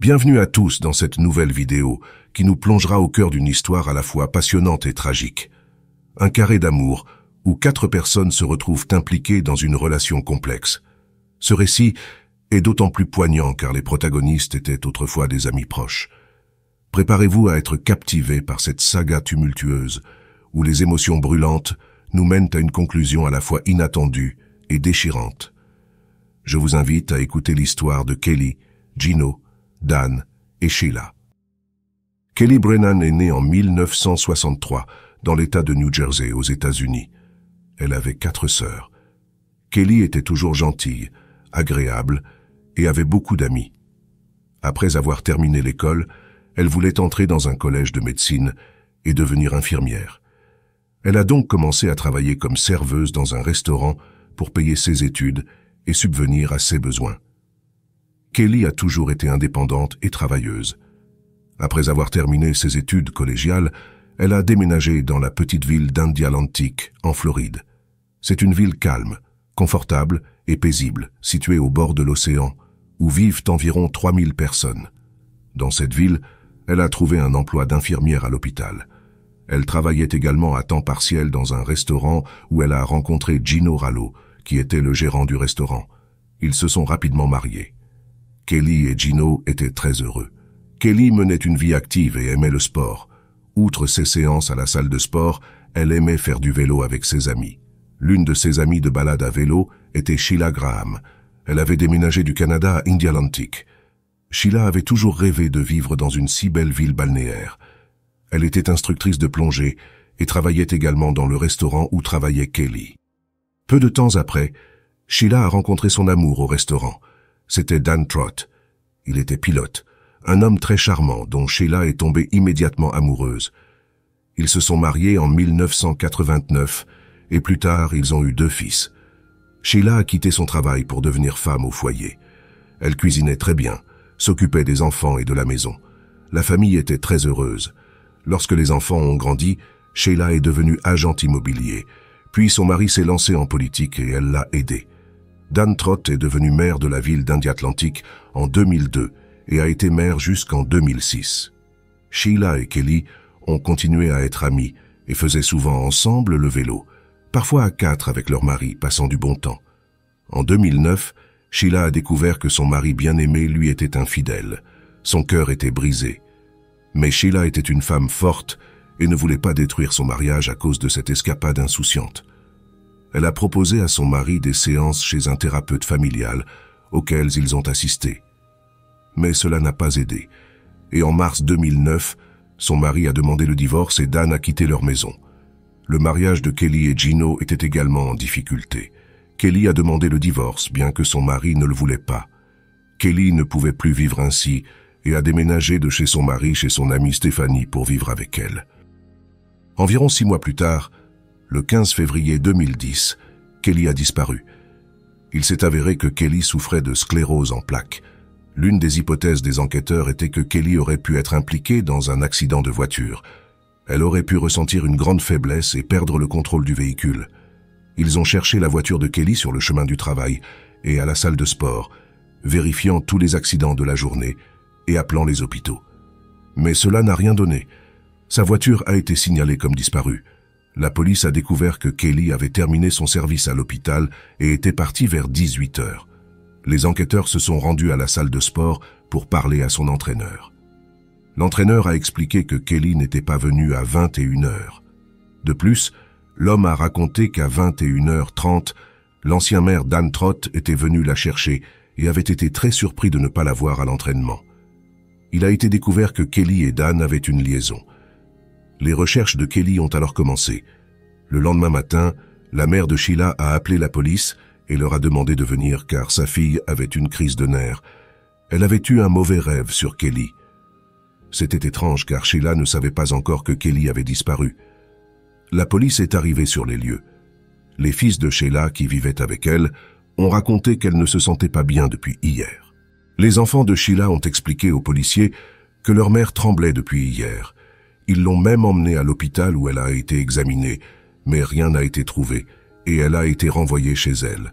Bienvenue à tous dans cette nouvelle vidéo qui nous plongera au cœur d'une histoire à la fois passionnante et tragique. Un carré d'amour où 4 personnes se retrouvent impliquées dans une relation complexe. Ce récit est d'autant plus poignant car les protagonistes étaient autrefois des amis proches. Préparez-vous à être captivés par cette saga tumultueuse où les émotions brûlantes nous mènent à une conclusion à la fois inattendue et déchirante. Je vous invite à écouter l'histoire de Kelly, Gino, Dan et Sheila. Kelly Brennan est née en 1963 dans l'État de New Jersey aux États-Unis. Elle avait 4 sœurs. Kelly était toujours gentille, agréable et avait beaucoup d'amis. Après avoir terminé l'école, elle voulait entrer dans un collège de médecine et devenir infirmière. Elle a donc commencé à travailler comme serveuse dans un restaurant pour payer ses études et subvenir à ses besoins. Kelly a toujours été indépendante et travailleuse. Après avoir terminé ses études collégiales, elle a déménagé dans la petite ville d'Indialantic, en Floride. C'est une ville calme, confortable et paisible, située au bord de l'océan, où vivent environ 3000 personnes. Dans cette ville, elle a trouvé un emploi d'infirmière à l'hôpital. Elle travaillait également à temps partiel dans un restaurant où elle a rencontré Gino Rallo, qui était le gérant du restaurant. Ils se sont rapidement mariés. Kelly et Gino étaient très heureux. Kelly menait une vie active et aimait le sport. Outre ses séances à la salle de sport, elle aimait faire du vélo avec ses amis. L'une de ses amies de balade à vélo était Sheila Graham. Elle avait déménagé du Canada à Indialantic. Sheila avait toujours rêvé de vivre dans une si belle ville balnéaire. Elle était instructrice de plongée et travaillait également dans le restaurant où travaillait Kelly. Peu de temps après, Sheila a rencontré son amour au restaurant. C'était Dan Trott. Il était pilote, un homme très charmant dont Sheila est tombée immédiatement amoureuse. Ils se sont mariés en 1989 et plus tard ils ont eu 2 fils. Sheila a quitté son travail pour devenir femme au foyer. Elle cuisinait très bien, s'occupait des enfants et de la maison. La famille était très heureuse. Lorsque les enfants ont grandi, Sheila est devenue agent immobilier. Puis son mari s'est lancé en politique et elle l'a aidé. Dan Trott est devenu maire de la ville d'Indialantic en 2002 et a été maire jusqu'en 2006. Sheila et Kelly ont continué à être amis et faisaient souvent ensemble le vélo, parfois à 4 avec leur mari, passant du bon temps. En 2009, Sheila a découvert que son mari bien-aimé lui était infidèle. Son cœur était brisé. Mais Sheila était une femme forte et ne voulait pas détruire son mariage à cause de cette escapade insouciante. Elle a proposé à son mari des séances chez un thérapeute familial auxquelles ils ont assisté. Mais cela n'a pas aidé. Et en mars 2009, son mari a demandé le divorce et Dan a quitté leur maison. Le mariage de Kelly et Gino était également en difficulté. Kelly a demandé le divorce, bien que son mari ne le voulait pas. Kelly ne pouvait plus vivre ainsi et a déménagé de chez son mari chez son amie Stéphanie pour vivre avec elle. Environ 6 mois plus tard, le 15 février 2010, Kelly a disparu. Il s'est avéré que Kelly souffrait de sclérose en plaques. L'une des hypothèses des enquêteurs était que Kelly aurait pu être impliquée dans un accident de voiture. Elle aurait pu ressentir une grande faiblesse et perdre le contrôle du véhicule. Ils ont cherché la voiture de Kelly sur le chemin du travail et à la salle de sport, vérifiant tous les accidents de la journée et appelant les hôpitaux. Mais cela n'a rien donné. Sa voiture a été signalée comme disparue. La police a découvert que Kelly avait terminé son service à l'hôpital et était partie vers 18 heures. Les enquêteurs se sont rendus à la salle de sport pour parler à son entraîneur. L'entraîneur a expliqué que Kelly n'était pas venue à 21 heures. De plus, l'homme a raconté qu'à 21h30, l'ancien maire Dan Trott était venu la chercher et avait été très surpris de ne pas la voir à l'entraînement. Il a été découvert que Kelly et Dan avaient une liaison. Les recherches de Kelly ont alors commencé. Le lendemain matin, la mère de Sheila a appelé la police et leur a demandé de venir car sa fille avait une crise de nerfs. Elle avait eu un mauvais rêve sur Kelly. C'était étrange car Sheila ne savait pas encore que Kelly avait disparu. La police est arrivée sur les lieux. Les fils de Sheila, qui vivaient avec elle, ont raconté qu'elle ne se sentait pas bien depuis hier. Les enfants de Sheila ont expliqué aux policiers que leur mère tremblait depuis hier. Ils l'ont même emmenée à l'hôpital où elle a été examinée, mais rien n'a été trouvé et elle a été renvoyée chez elle.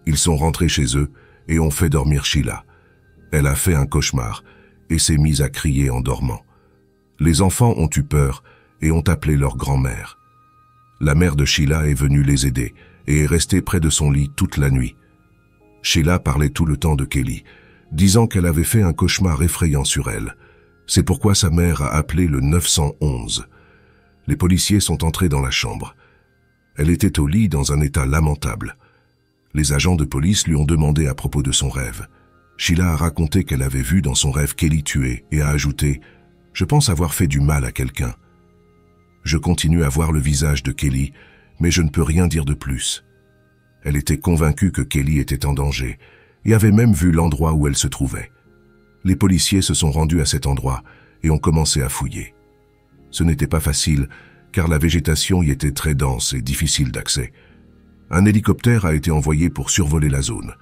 Ils sont rentrés chez eux et ont fait dormir Sheila. Elle a fait un cauchemar et s'est mise à crier en dormant. Les enfants ont eu peur et ont appelé leur grand-mère. La mère de Sheila est venue les aider et est restée près de son lit toute la nuit. Sheila parlait tout le temps de Kelly, disant qu'elle avait fait un cauchemar effrayant sur elle. C'est pourquoi sa mère a appelé le 911. Les policiers sont entrés dans la chambre. Elle était au lit dans un état lamentable. Les agents de police lui ont demandé à propos de son rêve. Sheila a raconté qu'elle avait vu dans son rêve Kelly tuée et a ajouté « Je pense avoir fait du mal à quelqu'un. Je continue à voir le visage de Kelly, mais je ne peux rien dire de plus. » Elle était convaincue que Kelly était en danger et avait même vu l'endroit où elle se trouvait. Les policiers se sont rendus à cet endroit et ont commencé à fouiller. Ce n'était pas facile, car la végétation y était très dense et difficile d'accès. Un hélicoptère a été envoyé pour survoler la zone,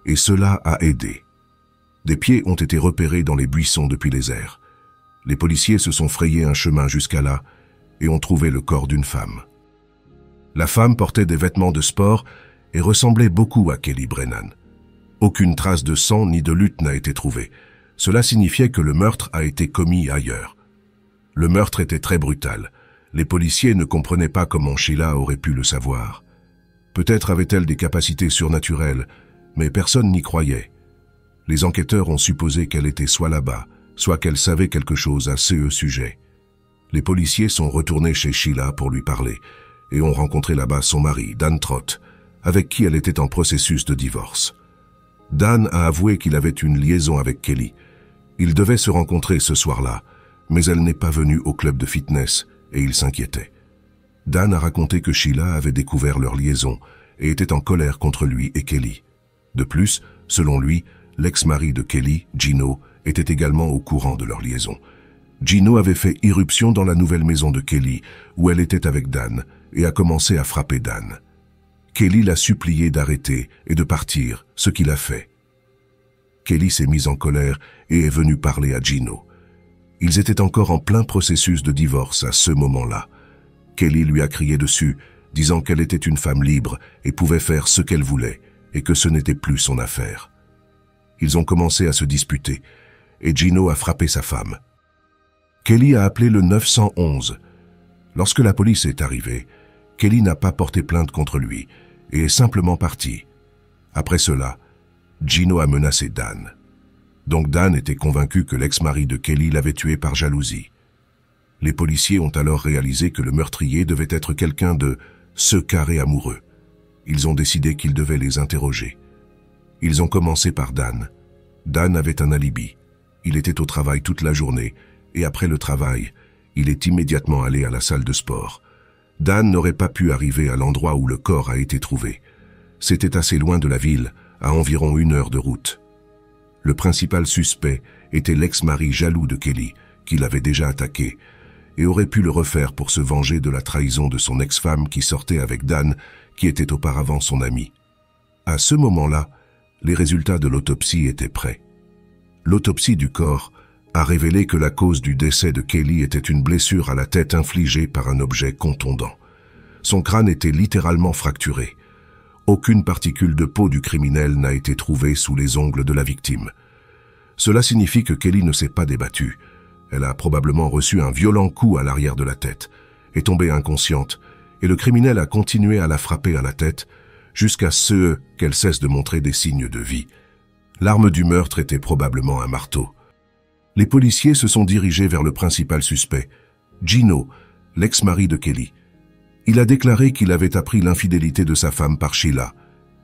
et cela a aidé. Des pieds ont été repérés dans les buissons depuis les airs. Les policiers se sont frayés un chemin jusqu'à là et ont trouvé le corps d'une femme. La femme portait des vêtements de sport et ressemblait beaucoup à Kelly Brennan. Aucune trace de sang ni de lutte n'a été trouvée. Cela signifiait que le meurtre a été commis ailleurs. Le meurtre était très brutal. Les policiers ne comprenaient pas comment Sheila aurait pu le savoir. Peut-être avait-elle des capacités surnaturelles, mais personne n'y croyait. Les enquêteurs ont supposé qu'elle était soit là-bas, soit qu'elle savait quelque chose à ce sujet. Les policiers sont retournés chez Sheila pour lui parler et ont rencontré là-bas son mari, Dan Trott, avec qui elle était en processus de divorce. Dan a avoué qu'il avait une liaison avec Kelly. Ils devaient se rencontrer ce soir-là, mais elle n'est pas venue au club de fitness et il s'inquiétait. Dan a raconté que Sheila avait découvert leur liaison et était en colère contre lui et Kelly. De plus, selon lui, l'ex-mari de Kelly, Gino, était également au courant de leur liaison. Gino avait fait irruption dans la nouvelle maison de Kelly, où elle était avec Dan, et a commencé à frapper Dan. Kelly l'a supplié d'arrêter et de partir, ce qu'il a fait. Kelly s'est mise en colère et est venue parler à Gino. Ils étaient encore en plein processus de divorce à ce moment-là. Kelly lui a crié dessus, disant qu'elle était une femme libre et pouvait faire ce qu'elle voulait, et que ce n'était plus son affaire. Ils ont commencé à se disputer, et Gino a frappé sa femme. Kelly a appelé le 911. Lorsque la police est arrivée, Kelly n'a pas porté plainte contre lui et est simplement parti. Après cela, Gino a menacé Dan. Donc Dan était convaincu que l'ex-mari de Kelly l'avait tué par jalousie. Les policiers ont alors réalisé que le meurtrier devait être quelqu'un de ce carré amoureux. Ils ont décidé qu'ils devaient les interroger. Ils ont commencé par Dan. Dan avait un alibi. Il était au travail toute la journée et après le travail, il est immédiatement allé à la salle de sport. Dan n'aurait pas pu arriver à l'endroit où le corps a été trouvé. C'était assez loin de la ville, à environ 1 heure de route. Le principal suspect était l'ex-mari jaloux de Kelly, qui l'avait déjà attaqué, et aurait pu le refaire pour se venger de la trahison de son ex-femme qui sortait avec Dan, qui était auparavant son ami. À ce moment-là, les résultats de l'autopsie étaient prêts. L'autopsie du corps a révélé que la cause du décès de Kelly était une blessure à la tête infligée par un objet contondant. Son crâne était littéralement fracturé. Aucune particule de peau du criminel n'a été trouvée sous les ongles de la victime. Cela signifie que Kelly ne s'est pas débattue. Elle a probablement reçu un violent coup à l'arrière de la tête, est tombée inconsciente, et le criminel a continué à la frapper à la tête jusqu'à ce qu'elle cesse de montrer des signes de vie. L'arme du meurtre était probablement un marteau. Les policiers se sont dirigés vers le principal suspect, Gino, l'ex-mari de Kelly. Il a déclaré qu'il avait appris l'infidélité de sa femme par Sheila.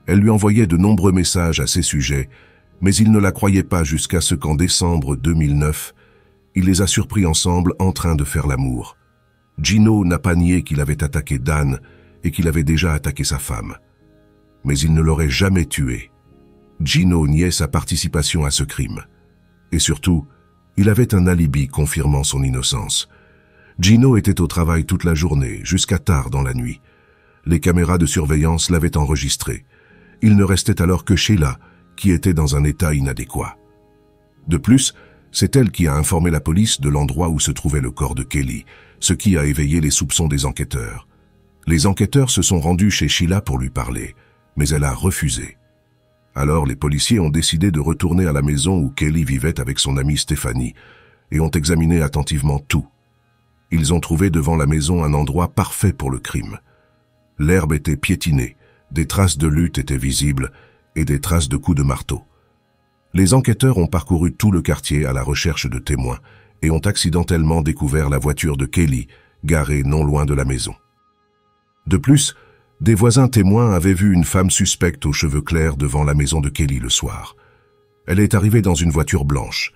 Elle lui envoyait de nombreux messages à ces sujets, mais il ne la croyait pas jusqu'à ce qu'en décembre 2009, il les a surpris ensemble en train de faire l'amour. Gino n'a pas nié qu'il avait attaqué Dan et qu'il avait déjà attaqué sa femme. Mais il ne l'aurait jamais tué. Gino niait sa participation à ce crime. Et surtout, il avait un alibi confirmant son innocence. Gino était au travail toute la journée, jusqu'à tard dans la nuit. Les caméras de surveillance l'avaient enregistré. Il ne restait alors que Sheila, qui était dans un état inadéquat. De plus, c'est elle qui a informé la police de l'endroit où se trouvait le corps de Kelly, ce qui a éveillé les soupçons des enquêteurs. Les enquêteurs se sont rendus chez Sheila pour lui parler, mais elle a refusé. Alors les policiers ont décidé de retourner à la maison où Kelly vivait avec son amie Stephanie et ont examiné attentivement tout. Ils ont trouvé devant la maison un endroit parfait pour le crime. L'herbe était piétinée, des traces de lutte étaient visibles et des traces de coups de marteau. Les enquêteurs ont parcouru tout le quartier à la recherche de témoins et ont accidentellement découvert la voiture de Kelly, garée non loin de la maison. De plus, des voisins témoins avaient vu une femme suspecte aux cheveux clairs devant la maison de Kelly le soir. Elle est arrivée dans une voiture blanche.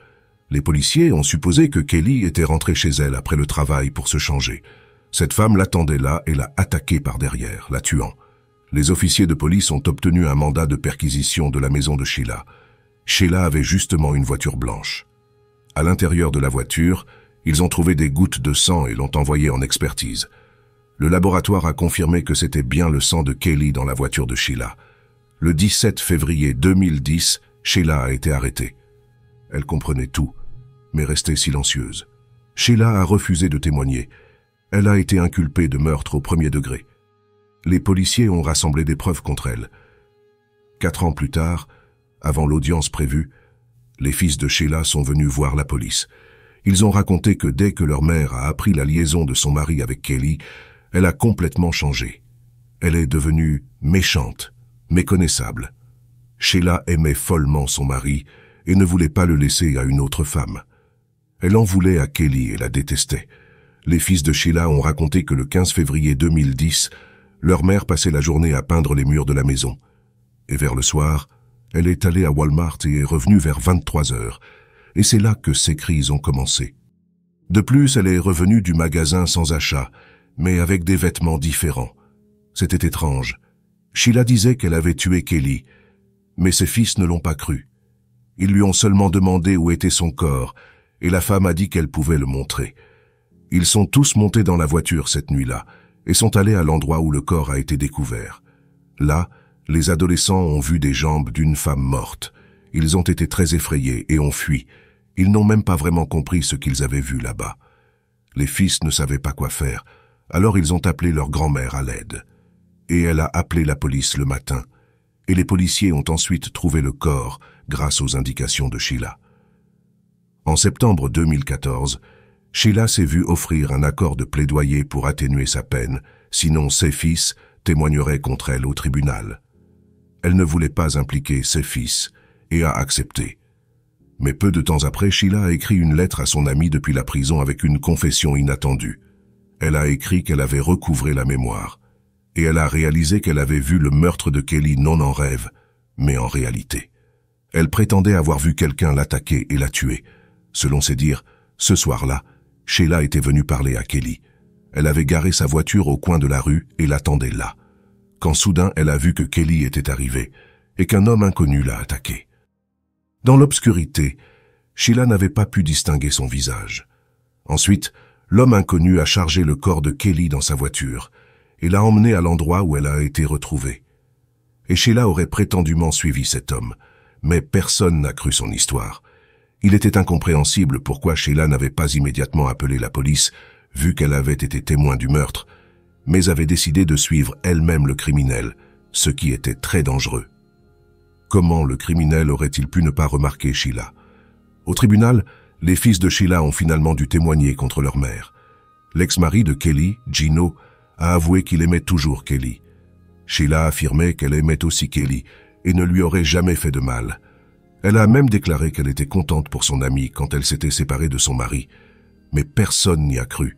Les policiers ont supposé que Kelly était rentrée chez elle après le travail pour se changer. Cette femme l'attendait là et l'a attaquée par derrière, la tuant. Les officiers de police ont obtenu un mandat de perquisition de la maison de Sheila. Sheila avait justement une voiture blanche. À l'intérieur de la voiture, ils ont trouvé des gouttes de sang et l'ont envoyé en expertise. Le laboratoire a confirmé que c'était bien le sang de Kelly dans la voiture de Sheila. Le 17 février 2010, Sheila a été arrêtée. Elle comprenait tout, mais restait silencieuse. Sheila a refusé de témoigner. Elle a été inculpée de meurtre au premier degré. Les policiers ont rassemblé des preuves contre elle. 4 ans plus tard, avant l'audience prévue, les fils de Sheila sont venus voir la police. Ils ont raconté que dès que leur mère a appris la liaison de son mari avec Kelly, elle a complètement changé. Elle est devenue méchante, méconnaissable. Sheila aimait follement son mari et ne voulait pas le laisser à une autre femme. Elle en voulait à Kelly et la détestait. Les fils de Sheila ont raconté que le 15 février 2010, leur mère passait la journée à peindre les murs de la maison. Et vers le soir, elle est allée à Walmart et est revenue vers 23 heures. Et c'est là que ses crises ont commencé. De plus, elle est revenue du magasin sans achat, mais avec des vêtements différents. C'était étrange. Sheila disait qu'elle avait tué Kelly, mais ses fils ne l'ont pas cru. Ils lui ont seulement demandé où était son corps, et la femme a dit qu'elle pouvait le montrer. Ils sont tous montés dans la voiture cette nuit-là, et sont allés à l'endroit où le corps a été découvert. Là, les adolescents ont vu des jambes d'une femme morte. Ils ont été très effrayés et ont fui. Ils n'ont même pas vraiment compris ce qu'ils avaient vu là-bas. Les fils ne savaient pas quoi faire, alors ils ont appelé leur grand-mère à l'aide. Et elle a appelé la police le matin. Et les policiers ont ensuite trouvé le corps grâce aux indications de Sheila. En septembre 2014, Sheila s'est vue offrir un accord de plaidoyer pour atténuer sa peine, sinon ses fils témoigneraient contre elle au tribunal. Elle ne voulait pas impliquer ses fils et a accepté. Mais peu de temps après, Sheila a écrit une lettre à son amie depuis la prison avec une confession inattendue. Elle a écrit qu'elle avait recouvré la mémoire, et elle a réalisé qu'elle avait vu le meurtre de Kelly non en rêve, mais en réalité. Elle prétendait avoir vu quelqu'un l'attaquer et la tuer. Selon ses dires, ce soir-là, Sheila était venue parler à Kelly. Elle avait garé sa voiture au coin de la rue et l'attendait là, quand soudain elle a vu que Kelly était arrivé et qu'un homme inconnu l'a attaqué. Dans l'obscurité, Sheila n'avait pas pu distinguer son visage. Ensuite, l'homme inconnu a chargé le corps de Kelly dans sa voiture et l'a emmené à l'endroit où elle a été retrouvée. Et Sheila aurait prétendument suivi cet homme, mais personne n'a cru son histoire. Il était incompréhensible pourquoi Sheila n'avait pas immédiatement appelé la police, vu qu'elle avait été témoin du meurtre, mais avait décidé de suivre elle-même le criminel, ce qui était très dangereux. Comment le criminel aurait-il pu ne pas remarquer Sheila? Au tribunal, les fils de Sheila ont finalement dû témoigner contre leur mère. L'ex-mari de Kelly, Gino, a avoué qu'il aimait toujours Kelly. Sheila affirmait qu'elle aimait aussi Kelly et ne lui aurait jamais fait de mal. Elle a même déclaré qu'elle était contente pour son amie quand elle s'était séparée de son mari. Mais personne n'y a cru.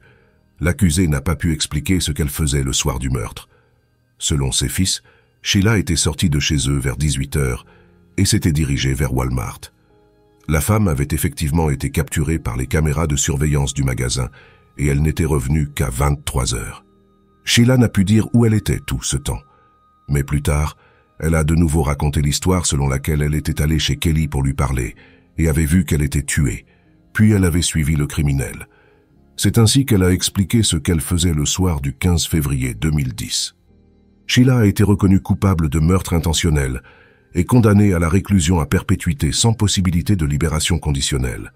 L'accusée n'a pas pu expliquer ce qu'elle faisait le soir du meurtre. Selon ses fils, Sheila était sortie de chez eux vers 18 heures et s'était dirigée vers Walmart. La femme avait effectivement été capturée par les caméras de surveillance du magasin et elle n'était revenue qu'à 23 heures. Sheila n'a pu dire où elle était tout ce temps. Mais plus tard, elle a de nouveau raconté l'histoire selon laquelle elle était allée chez Kelly pour lui parler et avait vu qu'elle était tuée, puis elle avait suivi le criminel. C'est ainsi qu'elle a expliqué ce qu'elle faisait le soir du 15 février 2010. Sheila a été reconnue coupable de meurtre intentionnel et condamnée à la réclusion à perpétuité sans possibilité de libération conditionnelle.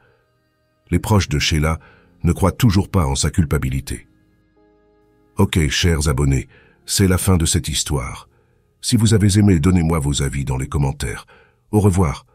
Les proches de Sheila ne croient toujours pas en sa culpabilité. Ok, chers abonnés, c'est la fin de cette histoire. Si vous avez aimé, donnez-moi vos avis dans les commentaires. Au revoir.